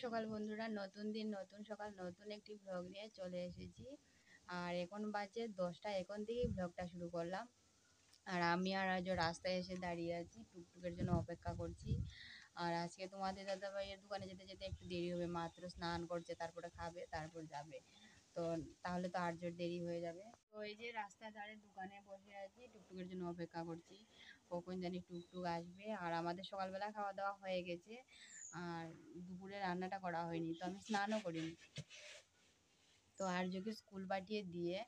সকাল বন্ধুরা, নতুন দিন নতুন সকাল নতুন একটি ব্লগ নিয়ে চলে এসেছি। আর এখন বাজে 10টা, এখন থেকেই ব্লগটা শুরু করলাম। আর আমি আর আজ রাস্তায় এসে দাঁড়িয়ে আছি, টুকটুকের জন্য অপেক্ষা করছি। আর আজকে তোমাদের দাদা ভাইয়ের দোকানে যেতে যেতে একটু দেরি হবে, মাত্র স্নান করছে, তারপরে খাবে, তারপর যাবে। তো তাহলে তো আর জোর দেরি হয়ে যাবে। তো এই যে রাস্তার ধারে দোকানে বসে আছি, টুকটুকের জন্য অপেক্ষা করছি, কখন জানি টুকটুক আসবে। আর আমাদের সকালবেলা খাওয়া দাওয়া হয়ে গেছে, আর দুপুরে রান্নাটা করা হয়নি, তো আমি স্নানও করিনি। তো আর্যকে স্কুল পাঠিয়ে দিয়ে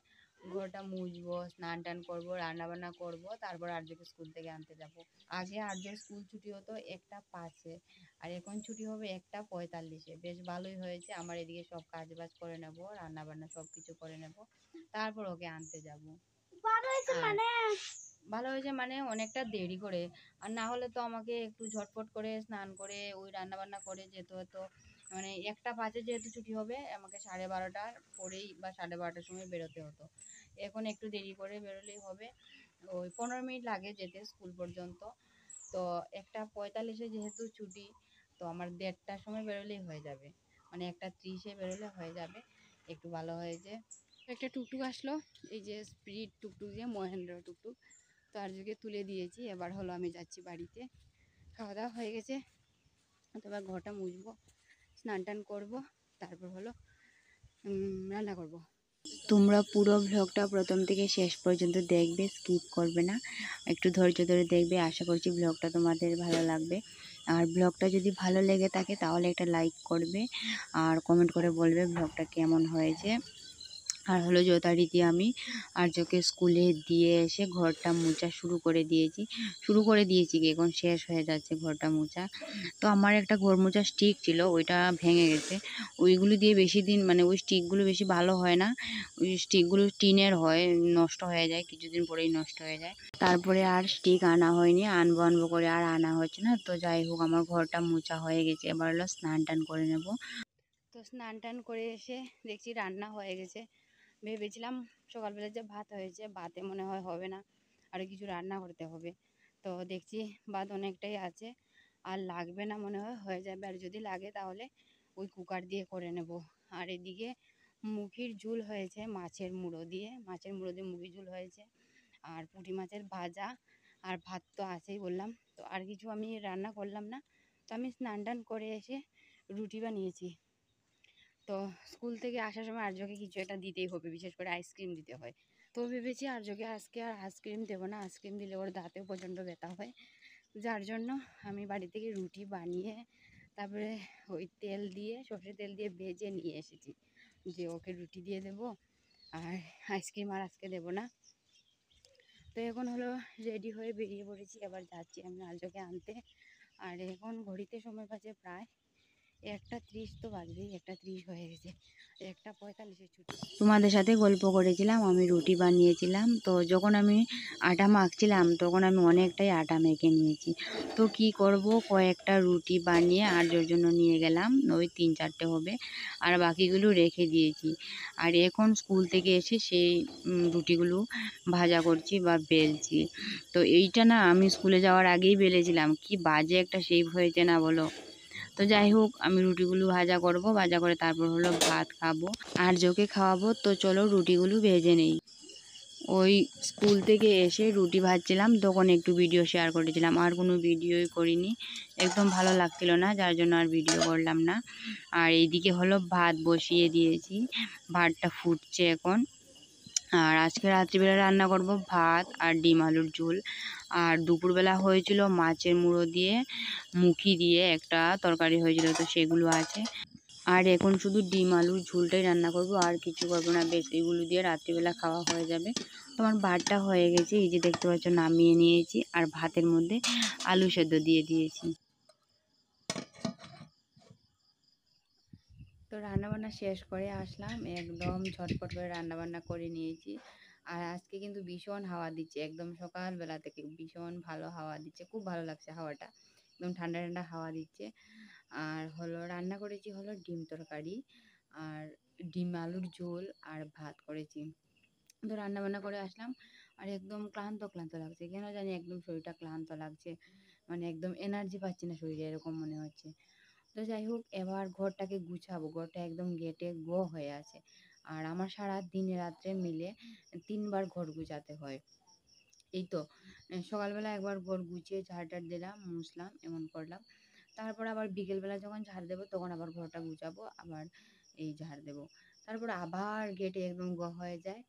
ঘরটা মুছবো, স্নান টান করবো, রান্না বান্না করবো, তারপর আর্যকে স্কুল থেকে আনতে যাব। আগে আর্যর স্কুল ছুটি হতো 1টা 5-এ, আর এখন ছুটি হবে 1টা 45-এ। বেশ ভালোই হয়েছে, আমার এদিকে সব কাজ বাজ করে নেব, রান্না বান্না সব কিছু করে নেব, তারপর ওকে আনতে যাব। ভালো হয়েছে মানে অনেকটা দেরি করে, আর না হলে তো আমাকে একটু ঝটপট করে স্নান করে ওই রান্না বান্না করে যেতে হতো। মানে 1টা 5-এ যেহেতু ছুটি হবে, আমাকে 12:30টার পরেই বা 12:30টার সময় বেরোতে হতো। এখন একটু দেরি করে বেরোলেই হবে, ওই 15 মিনিট লাগে যেতে স্কুল পর্যন্ত। তো 1টা 45-এ যেহেতু ছুটি, তো আমার 1:30টার সময় বেরোলেই হয়ে যাবে, মানে 1টা 30-এ বেরোলে হয়ে যাবে। একটু ভালো হয়েছে, একটা টুকটুক আসলো, এই যে স্পিড টুকটুক, যে মহেন্দ্র টুকটুক। তো আর্যকে তুলে দিয়েছি, এবার হলো আমি যাচ্ছি বাড়িতে। খাওয়া দাওয়া হয়ে গেছে, তো এবার ঘরটা মুছবো, স্নান টান করবো, তারপর হলো রান্না করব। তোমরা পুরো ব্লগটা প্রথম থেকে শেষ পর্যন্ত দেখবে, স্কিপ করবে না, একটু ধৈর্য ধরে দেখবে। আশা করছি ব্লগটা তোমাদের ভালো লাগবে। আর ব্লগটা যদি ভালো লেগে থাকে তাহলে একটা লাইক করবে, আর কমেন্ট করে বলবে ব্লগটা কেমন হয়েছে। আর হলো যথারীতি আমি আর্যকে স্কুলে দিয়ে এসে ঘরটা মোছা শুরু করে দিয়েছি কি এখন শেষ হয়ে যাচ্ছে ঘরটা মোছা। তো আমার একটা ঘর মোছা স্টিক ছিল, ওইটা ভেঙে গেছে। ওইগুলো দিয়ে বেশি দিন, মানে ওই স্টিকগুলো বেশি ভালো হয় না, ওই স্টিকগুলো টিনের হয়, নষ্ট হয়ে যায়, কিছুদিন পরেই নষ্ট হয়ে যায়। তারপরে আর স্টিক আনা হয়নি, আনবো আনবো করে আর আনা হচ্ছে না। তো যাই হোক, আমার ঘরটা মোছা হয়ে গেছে, এবার হলো স্নান টান করে নেব। তো স্নান টান করে এসে দেখছি রান্না হয়ে গেছে। ভেবেছিলাম সকালবেলা যে ভাত হয়েছে, ভাতে মনে হয় হবে না, আরও কিছু রান্না করতে হবে। তো দেখছি ভাত অনেকটাই আছে, আর লাগবে না মনে হয়, হয়ে যাবে। আর যদি লাগে তাহলে ওই কুকার দিয়ে করে নেব। আর এদিকে মুখির ঝোল হয়েছে, মাছের মুড়ো দিয়ে মুখির ঝোল হয়েছে, আর পুঁটি মাছের ভাজা, আর ভাত তো আছেই বললাম। তো আর কিছু আমি রান্না করলাম না। তো আমি স্নান টান করে এসে রুটি বানিয়েছি। তো স্কুল থেকে আসার সময় আর্যকে কিছু একটা দিতেই হবে, বিশেষ করে আইসক্রিম দিতে হয়। তো ভেবেছি আর্যকে আজকে আর আইসক্রিম দেবো না, আইসক্রিম দিলে ওর দাঁতেও প্রচণ্ড ব্যথা হয়। যার জন্য আমি বাড়ি থেকে রুটি বানিয়ে তারপরে ওই তেল দিয়ে, সর্ষের তেল দিয়ে ভেজে নিয়ে এসেছি, যে ওকে রুটি দিয়ে দেবো, আর আইসক্রিম আর আজকে দেবো না। তো এখন হলো রেডি হয়ে বেরিয়ে পড়েছি, এবার যাচ্ছি আমি আর্যকে আনতে। আর এখন ঘড়িতে সময় বাজে প্রায় 1টা 30, তো বাজবেই, 1টা 30 হয়ে গেছে, 1টা 45-এ ছুটি। তোমাদের সাথে গল্প করেছিলাম, আমি রুটি বানিয়েছিলাম। তো যখন আমি আটা মাখছিলাম তখন আমি অনেকটাই আটা মেখে নিয়েছি। তো কি করব, কয়েকটা রুটি বানিয়ে আর্যর জন্য নিয়ে গেলাম, ওই 3-4টে হবে, আর বাকিগুলো রেখে দিয়েছি। আর এখন স্কুল থেকে এসে সেই রুটিগুলো ভাজা করছি বা বেলছি। তো এইটা না আমি স্কুলে যাওয়ার আগেই বেলেছিলাম, কি বাজে একটা শেপ হয়েছে না বলো। তো যাই হোক, আমি রুটিগুলো ভাজা করব, ভাজা করে তারপর হলো ভাত খাবো, আর্যকে খাওয়াবো। তো চলো রুটিগুলো ভেজে নেই। ওই স্কুল থেকে এসে রুটি ভাজছিলাম, তখন একটু ভিডিও শেয়ার করেছিলাম, আর কোনো ভিডিওই করিনি, একদম ভালো লাগছিল না, যার জন্য আর ভিডিও করলাম না। আর এইদিকে হলো ভাত বসিয়ে দিয়েছি, ভাতটা ফুটছে এখন। আর আজকে রাত্রিবেলা রান্না করব ভাত আর ডিম আলুর ঝোল। আর দুপুরবেলা হয়েছিল মাছের মুড়ো দিয়ে, মুখি দিয়ে একটা তরকারি হয়েছিল, তো সেগুলো আছে। আর এখন শুধু ডিম আলুর ঝোলটাই রান্না করব, আর কিছু করবো না, বেশ এগুলো দিয়ে রাত্রিবেলা খাওয়া হয়ে যাবে। তোমার ভাতটা হয়ে গেছে, এই যে দেখতে পাচ্ছ নামিয়ে নিয়েছি, আর ভাতের মধ্যে আলু সেদ্ধ দিয়ে দিয়েছি। তো রান্নাবান্না শেষ করে আসলাম, একদম ঝটপট করে রান্নাবান্না করে নিয়েছি। আর আজকে কিন্তু ভীষণ হাওয়া দিচ্ছে, একদম সকালবেলা থেকে ভীষণ ভালো হাওয়া দিচ্ছে, খুব ভালো লাগছে হাওয়াটা, একদম ঠান্ডা ঠান্ডা হাওয়া দিচ্ছে। আর হলো রান্না করেছি হলো ডিম তরকারি, আর ডিম আলুর ঝোল, আর ভাত করেছি। তো রান্নাবান্না করে আসলাম, আর একদম ক্লান্ত ক্লান্ত লাগছে, কেন জানি একদম শরীরটা ক্লান্ত লাগছে, মানে একদম এনার্জি পাচ্ছি না শরীরে, এরকম মনে হচ্ছে। তো যাই হোক, এবার ঘরটাকে গুছাবো, ঘরটা একদম গেটে হয়ে আছে। আর আমার সারা দিন রাত্রে মিলে 3 বার ঘর গুছাতে হয়। এই তো সকালবেলা একবার ঘর গুছিয়ে ঝাড় দিলাম, মুছলাম, এমন করলাম। তারপর আবার বিকেলবেলা যখন ঝাড় দেবো তখন আবার ঘরটা গুছাবো, আবার এই ঝাড় দেবো। তারপর আবার গেটে একদম হয়ে যায়।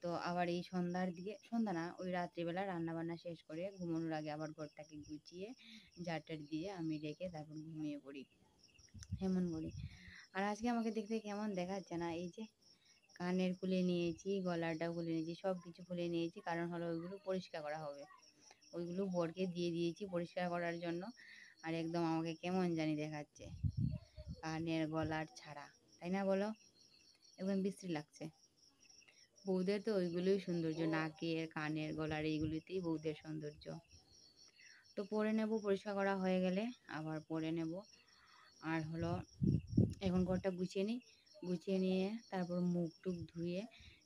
তো আবার এই সন্ধ্যার দিকে, সন্ধ্যা না, ওই রাত্রিবেলা রান্নাবান্না শেষ করে ঘুমানোর আগে আবার ঘরটাকে গুছিয়ে ঝাড় দিয়ে আমি রেখে তারপর ঘুমিয়ে পড়ি, এমন করি। আর আজকে আমাকে দেখতে কেমন দেখাচ্ছে না, এই যে কানের খুলে নিয়েছি, গলাটাও খুলে নিয়েছি, সব কিছু খুলে নিয়েছি, কারণ হলো ওইগুলো পরিষ্কার করা হবে। ওইগুলো বরকে দিয়ে দিয়েছি পরিষ্কার করার জন্য। আর একদম আমাকে কেমন জানি দেখাচ্ছে, কানের গলার ছাড়া, তাই না বলো? একদম বিশ্রী লাগছে। বউদের তো ওইগুলোই সৌন্দর্য, নাকের, কানের, গলার, এইগুলিতেই বউদের সৌন্দর্য। তো পরে নেব, পরিষ্কার করা হয়ে গেলে আবার পরে নেব। আর হলো এখন ঘরটা গুছিয়ে নিই, গুছিয়ে নিয়ে তারপর মুখ টুক ধুয়ে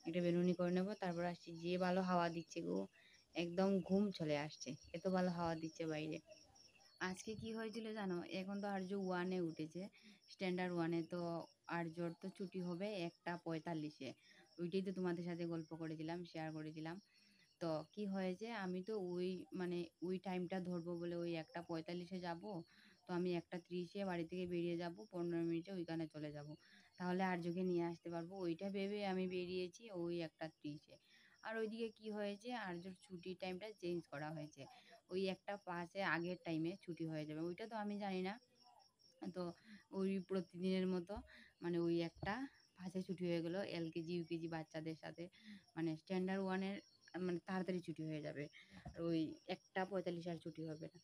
একটা বেনুনি করে নেব। তারপর আসছি, যে ভালো হাওয়া দিচ্ছে গো, একদম ঘুম চলে আসছে, এত ভালো হাওয়া দিচ্ছে বাইরে। আজকে কি হয়েছিল জানো, এখন তো আর্য 1-এ উঠেছে, স্ট্যান্ডার্ড 1-এ। তো আর্যর তো ছুটি হবে 1টা 45-এ। ওইটাই তো তোমাদের সাথে গল্প করেছিলাম, শেয়ার করেছিলাম। তো কি হয়েছে, আমি তো ওই মানে ওই টাইমটা ধরবো বলে ওই 1টা 45-এ যাব। তো আমি 1টা 30-এ বাড়ি থেকে বেরিয়ে যাব, 15 মিনিটে ওইখানে চলে যাব, তাহলে আর্যকে নিয়ে আসতে পারবো। ওইটা ভেবে আমি বেরিয়েছি ওই 1টা 30-এ। আর ওইদিকে কি হয়েছে, আর্যর ছুটির টাইমটা চেঞ্জ করা হয়েছে, ওই 1টা 5-এ আগের টাইমে ছুটি হয়ে যাবে। ওইটা তো আমি জানি না। তো ওই প্রতিদিনের মতো মানে ওই 1টা 5-এ ছুটি হয়ে গেল, এলকেজি ইউকেজি বাচ্চাদের সাথে, মানে স্ট্যান্ডার্ড 1-এর মানে তাড়াতাড়ি ছুটি হয়ে যাবে। আর ওই 1টা 45 আর ছুটি হবে না।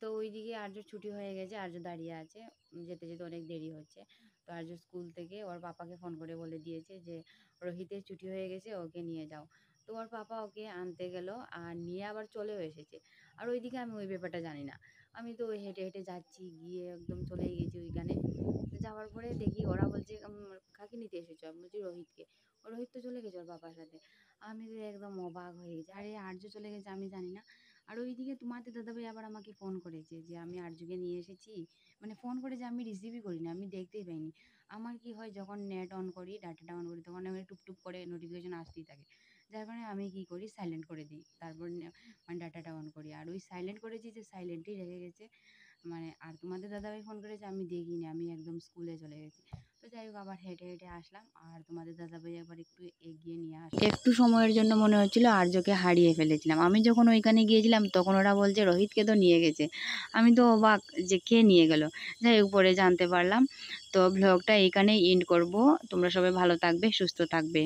তো ওইদিকে আর্য ছুটি হয়ে গেছে, আর্য দাঁড়িয়ে আছে, যেতে যেতে অনেক দেরি হচ্ছে। তো আর্য স্কুল থেকে ওর পাপাকে ফোন করে বলে দিয়েছে যে রোহিতের ছুটি হয়ে গেছে, ওকে নিয়ে যাও। তো ওর পাপা ওকে আনতে গেল, আর নিয়ে আবার চলেও এসেছে। আর ওইদিকে আমি ওই ব্যাপারটা জানি না, আমি তো ওই হেঁটে হেঁটে যাচ্ছি, গিয়ে একদম চলেই গেছি ওইখানে। তো যাওয়ার পরে দেখি ওরা বলছে কাকে নিতে এসেছো, আমি বলছি রোহিতকে। ও রোহিত তো চলে গেছে ওর বাবার সাথে। আমি তো একদম অবাক হয়ে গেছি, আরে আর্য চলে গেছে আমি জানি না। আর ওইদিকে তোমাদের দাদাভাই আবার আমাকে ফোন করেছে যে আমি আর্যকে নিয়ে এসেছি, মানে ফোন করেছে, আমি রিসিভই করিনি, আমি দেখতেই পাইনি। আমার কি হয়, যখন নেট অন করি, ডাটাটা অন করি, তখন আমি টুপ করে নোটিফিকেশন আসতেই থাকে, যার কারণে আমি কি করি, সাইলেন্ট করে দিই, তারপর মানে ডাটাটা অন করি। আর ওই সাইলেন্ট করেছি যে সাইলেন্টই রেখে গেছে, মানে। আর তোমাদের দাদাভাই ফোন করেছে, আমি দেখিনি, আমি একদম স্কুলে চলে গেছি। তো যাই হোক, আবার হেঁটে হেঁটে আসলাম, আর তোমাদের দাদাভাই একবার একটু এগিয়ে নিয়ে আসলাম। একটু সময়ের জন্য মনে হচ্ছিল আর্যকে হারিয়ে ফেলেছিলাম। আমি যখন ওইখানে গিয়েছিলাম তখন ওরা বলছে রোহিতকে তো নিয়ে গেছে। আমি তো অবাক যে কে নিয়ে গেল। যাই হোক, পরে জানতে পারলাম। তো ব্লগটা এইখানেই এন্ড করব। তোমরা সবাই ভালো থাকবে, সুস্থ থাকবে।